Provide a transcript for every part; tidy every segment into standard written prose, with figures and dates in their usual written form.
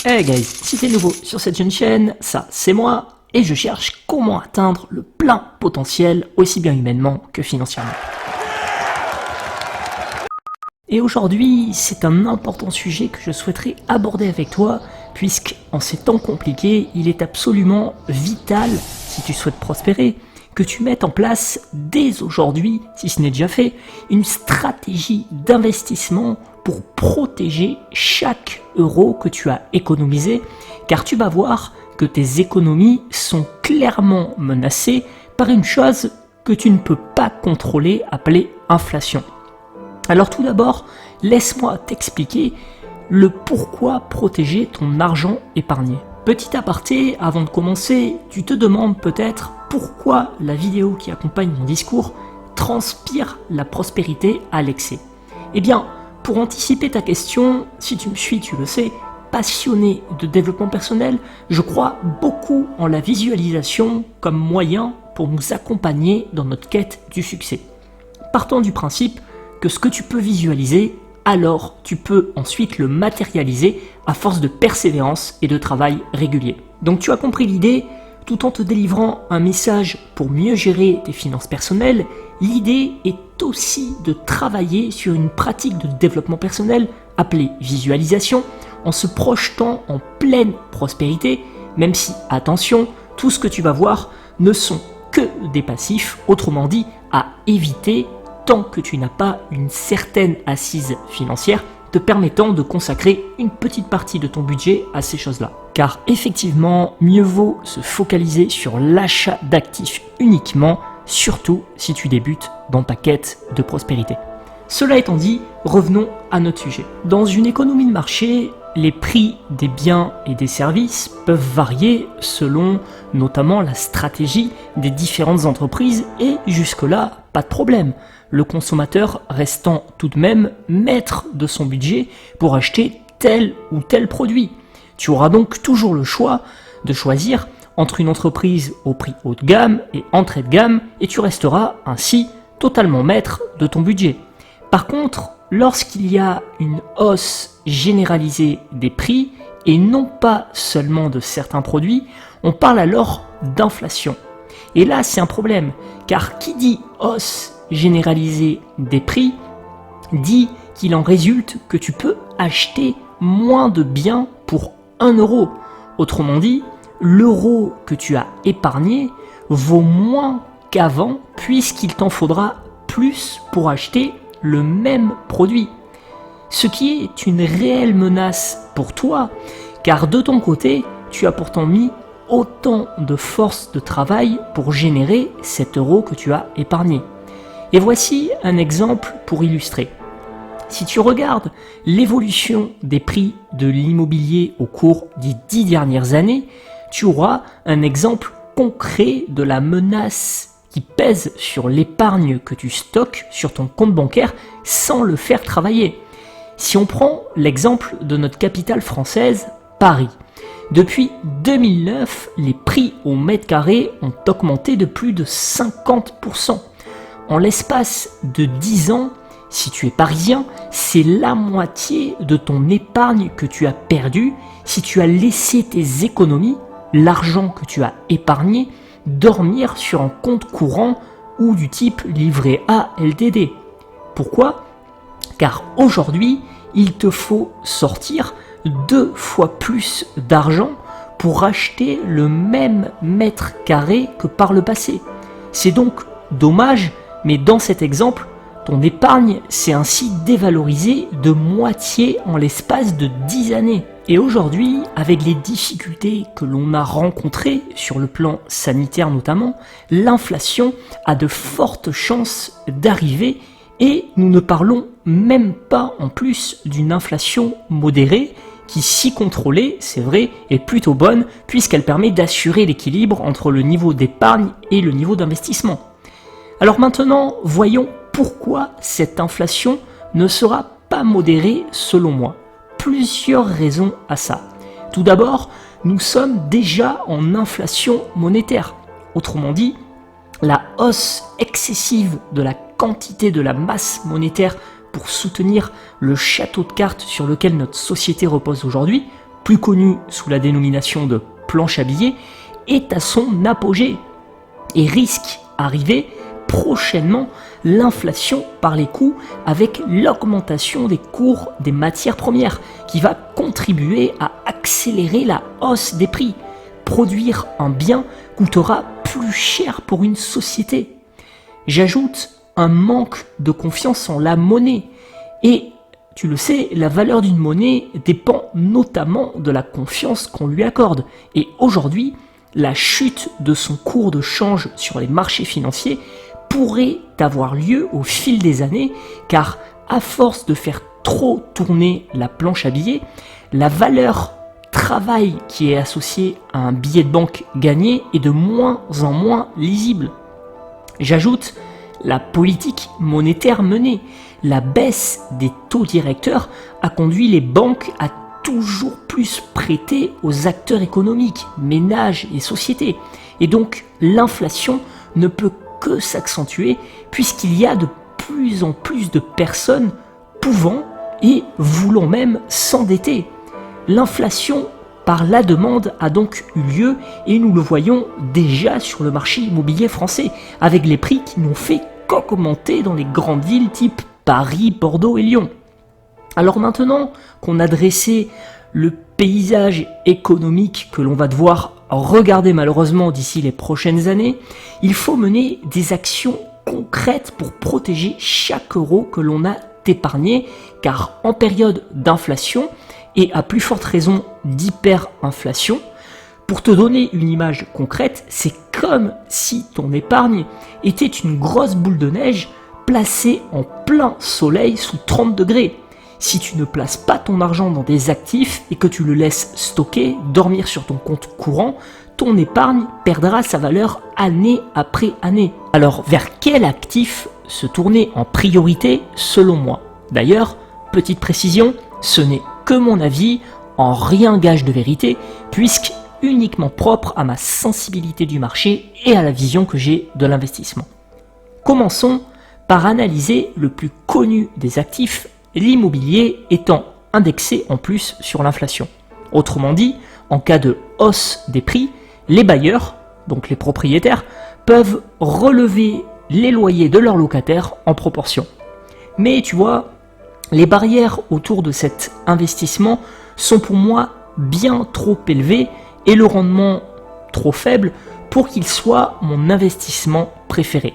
Hey guys, si t'es nouveau sur cette jeune chaîne, ça c'est moi, et je cherche comment atteindre le plein potentiel aussi bien humainement que financièrement. Et aujourd'hui, c'est un important sujet que je souhaiterais aborder avec toi, puisque en ces temps compliqués, il est absolument vital, si tu souhaites prospérer, que tu mettes en place dès aujourd'hui, si ce n'est déjà fait, une stratégie d'investissement pour protéger chaque euro que tu as économisé, car tu vas voir que tes économies sont clairement menacées par une chose que tu ne peux pas contrôler, appelée inflation. Alors tout d'abord, laisse-moi t'expliquer le pourquoi protéger ton argent épargné. Petit aparté, avant de commencer, tu te demandes peut-être pourquoi la vidéo qui accompagne mon discours transpire la prospérité à l'excès. Eh bien, pour anticiper ta question, si tu me suis, tu le sais, passionné de développement personnel, je crois beaucoup en la visualisation comme moyen pour nous accompagner dans notre quête du succès. Partant du principe que ce que tu peux visualiser, alors tu peux ensuite le matérialiser à force de persévérance et de travail régulier. Donc tu as compris l'idée, tout en te délivrant un message pour mieux gérer tes finances personnelles, l'idée est aussi de travailler sur une pratique de développement personnel appelée visualisation, en se projetant en pleine prospérité, même si, attention, tout ce que tu vas voir ne sont que des passifs, autrement dit, à éviter tant que tu n'as pas une certaine assise financière te permettant de consacrer une petite partie de ton budget à ces choses-là. Car effectivement, mieux vaut se focaliser sur l'achat d'actifs uniquement, surtout si tu débutes dans ta quête de prospérité. Cela étant dit, revenons à notre sujet. Dans une économie de marché, les prix des biens et des services peuvent varier selon notamment la stratégie des différentes entreprises et jusque-là, pas de problème. Le consommateur restant tout de même maître de son budget pour acheter tel ou tel produit. Tu auras donc toujours le choix de choisir entre une entreprise au prix haut de gamme et entrée de gamme et tu resteras ainsi totalement maître de ton budget. Par contre, lorsqu'il y a une hausse généralisée des prix et non pas seulement de certains produits, on parle alors d'inflation. Et là, c'est un problème, car qui dit hausse généralisée des prix dit qu'il en résulte que tu peux acheter moins de biens pour 1 euro. Autrement dit, l'euro que tu as épargné vaut moins qu'avant puisqu'il t'en faudra plus pour acheter le même produit. Ce qui est une réelle menace pour toi, car de ton côté, tu as pourtant mis autant de force de travail pour générer cet euro que tu as épargné. Et voici un exemple pour illustrer. Si tu regardes l'évolution des prix de l'immobilier au cours des 10 dernières années, tu auras un exemple concret de la menace qui pèse sur l'épargne que tu stockes sur ton compte bancaire sans le faire travailler. Si on prend l'exemple de notre capitale française, Paris. Depuis 2009, les prix au mètre carré ont augmenté de plus de 50%. En l'espace de 10 ans, si tu es parisien, c'est la moitié de ton épargne que tu as perdu si tu as laissé tes économies, l'argent que tu as épargné, dormir sur un compte courant ou du type livret A LTD. Pourquoi ? Car aujourd'hui, il te faut sortir 2 fois plus d'argent pour acheter le même mètre carré que par le passé. C'est donc dommage, mais dans cet exemple, ton épargne s'est ainsi dévalorisée de moitié en l'espace de 10 années. Et aujourd'hui, avec les difficultés que l'on a rencontrées sur le plan sanitaire notamment, l'inflation a de fortes chances d'arriver et nous ne parlons même pas en plus d'une inflation modérée qui, si contrôlée, c'est vrai, est plutôt bonne puisqu'elle permet d'assurer l'équilibre entre le niveau d'épargne et le niveau d'investissement. Alors maintenant, voyons pourquoi cette inflation ne sera pas modérée selon moi. Plusieurs raisons à ça. Tout d'abord, nous sommes déjà en inflation monétaire. Autrement dit, la hausse excessive de la quantité de la masse monétaire pour soutenir le château de cartes sur lequel notre société repose aujourd'hui plus connu sous la dénomination de planche à billets, est à son apogée et risque d'arriver prochainement l'inflation par les coûts avec l'augmentation des cours des matières premières qui va contribuer à accélérer la hausse des prix. Produire un bien coûtera plus cher pour une société. J'ajoute un manque de confiance en la monnaie. Et tu le sais, la valeur d'une monnaie dépend notamment de la confiance qu'on lui accorde. Et aujourd'hui, la chute de son cours de change sur les marchés financiers pourrait avoir lieu au fil des années, car à force de faire trop tourner la planche à billets, la valeur travail qui est associée à un billet de banque gagné est de moins en moins lisible. J'ajoute la politique monétaire menée. La baisse des taux directeurs a conduit les banques à toujours plus prêter aux acteurs économiques, ménages et sociétés. Et donc l'inflation ne peut que s'accentuer puisqu'il y a de plus en plus de personnes pouvant et voulant même s'endetter. L'inflation par la demande a donc eu lieu et nous le voyons déjà sur le marché immobilier français avec les prix qui n'ont fait qu'augmenter dans les grandes villes type Paris, Bordeaux et Lyon. Alors maintenant qu'on a dressé le paysage économique que l'on va devoir regarder malheureusement d'ici les prochaines années, il faut mener des actions concrètes pour protéger chaque euro que l'on a épargné, car en période d'inflation, et à plus forte raison d'hyperinflation, pour te donner une image concrète, c'est comme si ton épargne était une grosse boule de neige placée en plein soleil sous 30 degrés. Si tu ne places pas ton argent dans des actifs et que tu le laisses stocker, dormir sur ton compte courant, ton épargne perdra sa valeur année après année. Alors vers quel actif se tourner en priorité selon moi? D'ailleurs, petite précision, ce n'est que mon avis, en rien gage de vérité, puisque uniquement propre à ma sensibilité du marché et à la vision que j'ai de l'investissement. Commençons par analyser le plus connu des actifs, l'immobilier étant indexé en plus sur l'inflation. Autrement dit, en cas de hausse des prix, les bailleurs, donc les propriétaires, peuvent relever les loyers de leurs locataires en proportion. Mais tu vois, les barrières autour de cet investissement sont pour moi bien trop élevées et le rendement trop faible pour qu'il soit mon investissement préféré.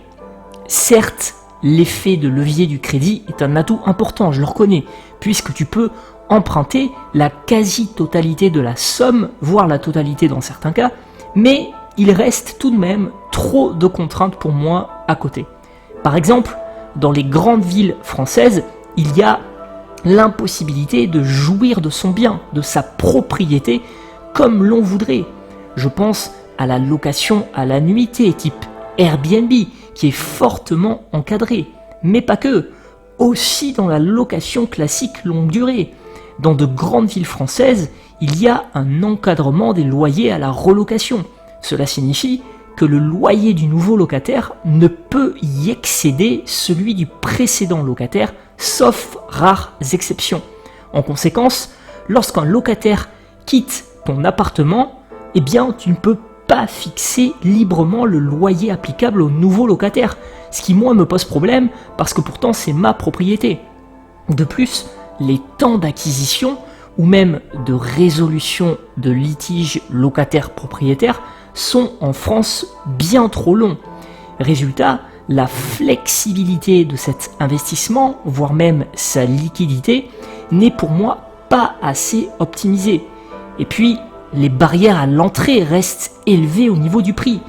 Certes, l'effet de levier du crédit est un atout important, je le reconnais, puisque tu peux emprunter la quasi-totalité de la somme, voire la totalité dans certains cas, mais il reste tout de même trop de contraintes pour moi à côté. Par exemple, dans les grandes villes françaises, il y a l'impossibilité de jouir de son bien, de sa propriété, comme l'on voudrait. Je pense à la location à la nuitée type Airbnb, qui est fortement encadrée, mais pas que, aussi dans la location classique longue durée. Dans de grandes villes françaises, il y a un encadrement des loyers à la relocation. Cela signifie que le loyer du nouveau locataire ne peut y excéder celui du précédent locataire, sauf rares exceptions. En conséquence, lorsqu'un locataire quitte ton appartement, eh bien, tu ne peux pas fixer librement le loyer applicable au nouveau locataire, ce qui moi me pose problème parce que pourtant c'est ma propriété. De plus, les temps d'acquisition ou même de résolution de litiges locataire-propriétaire sont en France bien trop longs. Résultat, la flexibilité de cet investissement, voire même sa liquidité, n'est pour moi pas assez optimisée. Et puis, les barrières à l'entrée restent élevées au niveau du prix.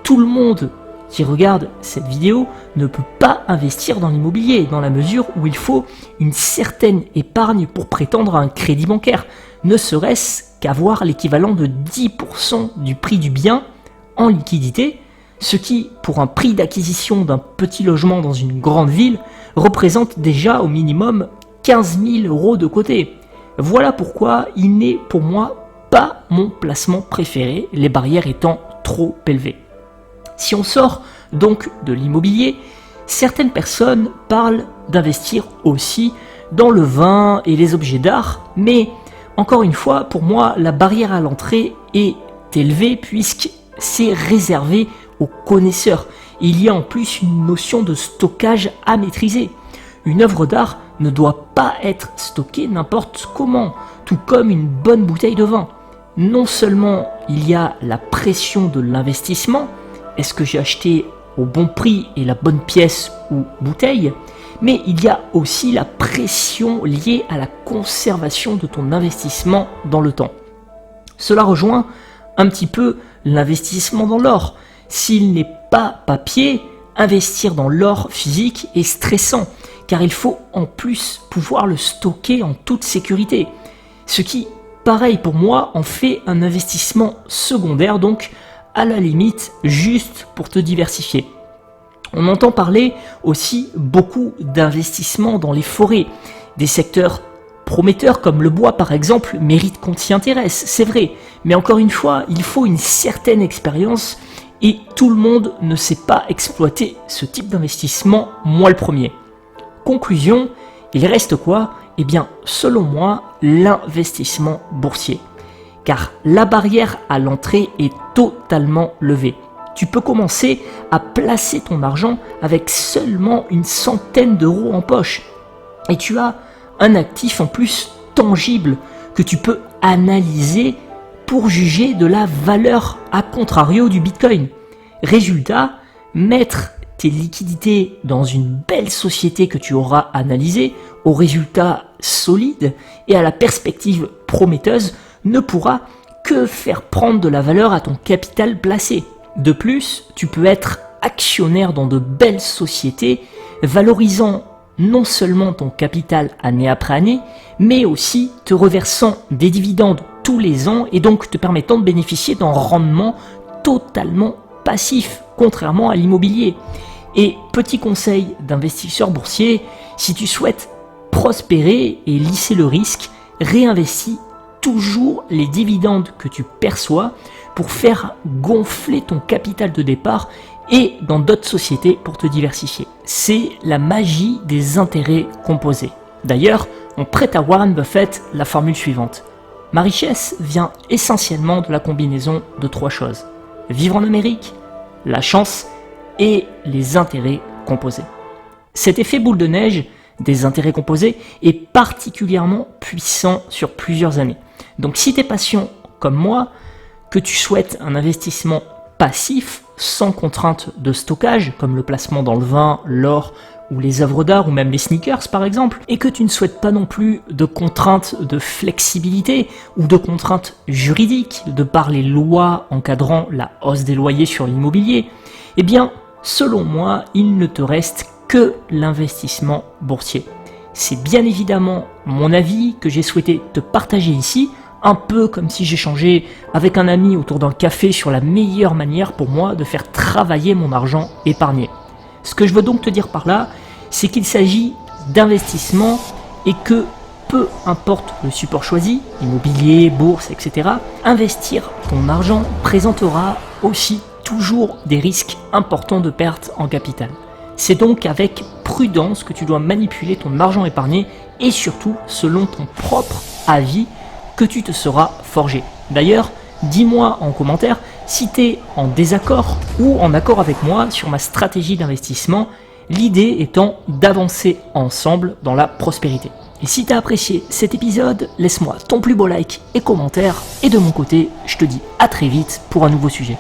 Tout le monde qui regarde cette vidéo ne peut pas investir dans l'immobilier, dans la mesure où il faut une certaine épargne pour prétendre à un crédit bancaire, ne serait-ce qu'avoir l'équivalent de 10% du prix du bien en liquidité, ce qui, pour un prix d'acquisition d'un petit logement dans une grande ville, représente déjà au minimum 15 000 € de côté. Voilà pourquoi il n'est pour moi pas mon placement préféré, les barrières étant trop élevées. Si on sort donc de l'immobilier, certaines personnes parlent d'investir aussi dans le vin et les objets d'art, mais Encore une fois, pour moi, la barrière à l'entrée est élevée puisque c'est réservé aux connaisseurs. Il y a en plus une notion de stockage à maîtriser. Une œuvre d'art ne doit pas être stockée n'importe comment, tout comme une bonne bouteille de vin. Non seulement il y a la pression de l'investissement, est-ce que j'ai acheté au bon prix et la bonne pièce ou bouteille, mais il y a aussi la pression liée à la conservation de ton investissement dans le temps. Cela rejoint un petit peu l'investissement dans l'or. S'il n'est pas papier, investir dans l'or physique est stressant, car il faut en plus pouvoir le stocker en toute sécurité. Ce qui, pareil pour moi, en fait un investissement secondaire, donc à la limite juste pour te diversifier. On entend parler aussi beaucoup d'investissements dans les forêts. Des secteurs prometteurs comme le bois par exemple méritent qu'on s'y intéresse, c'est vrai. Mais encore une fois, il faut une certaine expérience et tout le monde ne sait pas exploiter ce type d'investissement, moi le premier. Conclusion, il reste quoi ? Eh bien, selon moi, l'investissement boursier. Car la barrière à l'entrée est totalement levée. Tu peux commencer à placer ton argent avec seulement une centaine d'euros en poche. Et tu as un actif en plus tangible que tu peux analyser pour juger de la valeur à contrario du Bitcoin. Résultat, mettre tes liquidités dans une belle société que tu auras analysée, aux résultats solides et à la perspective prometteuse, ne pourra que faire prendre de la valeur à ton capital placé. De plus, tu peux être actionnaire dans de belles sociétés, valorisant non seulement ton capital année après année, mais aussi te reversant des dividendes tous les ans et donc te permettant de bénéficier d'un rendement totalement passif, contrairement à l'immobilier. Et petit conseil d'investisseur boursier, si tu souhaites prospérer et lisser le risque, réinvestis toujours les dividendes que tu perçois pour faire gonfler ton capital de départ et dans d'autres sociétés pour te diversifier. C'est la magie des intérêts composés. D'ailleurs, on prête à Warren Buffett la formule suivante. Ma richesse vient essentiellement de la combinaison de 3 choses. Vivre en Amérique, la chance et les intérêts composés. Cet effet boule de neige des intérêts composés est particulièrement puissant sur plusieurs années. Donc si tu es patient comme moi, que tu souhaites un investissement passif, sans contrainte de stockage, comme le placement dans le vin, l'or ou les œuvres d'art ou même les sneakers par exemple, et que tu ne souhaites pas non plus de contraintes de flexibilité ou de contraintes juridiques de par les lois encadrant la hausse des loyers sur l'immobilier, eh bien, selon moi, il ne te reste que l'investissement boursier. C'est bien évidemment mon avis que j'ai souhaité te partager ici, un peu comme si j'échangeais avec un ami autour d'un café sur la meilleure manière pour moi de faire travailler mon argent épargné. Ce que je veux donc te dire par là, c'est qu'il s'agit d'investissement et que peu importe le support choisi, immobilier, bourse, etc., investir ton argent présentera aussi toujours des risques importants de perte en capital. C'est donc avec prudence que tu dois manipuler ton argent épargné et surtout selon ton propre avis que tu te seras forgé. D'ailleurs, dis-moi en commentaire si tu es en désaccord ou en accord avec moi sur ma stratégie d'investissement, l'idée étant d'avancer ensemble dans la prospérité. Et si tu as apprécié cet épisode, laisse-moi ton plus beau like et commentaire. Et de mon côté, je te dis à très vite pour un nouveau sujet.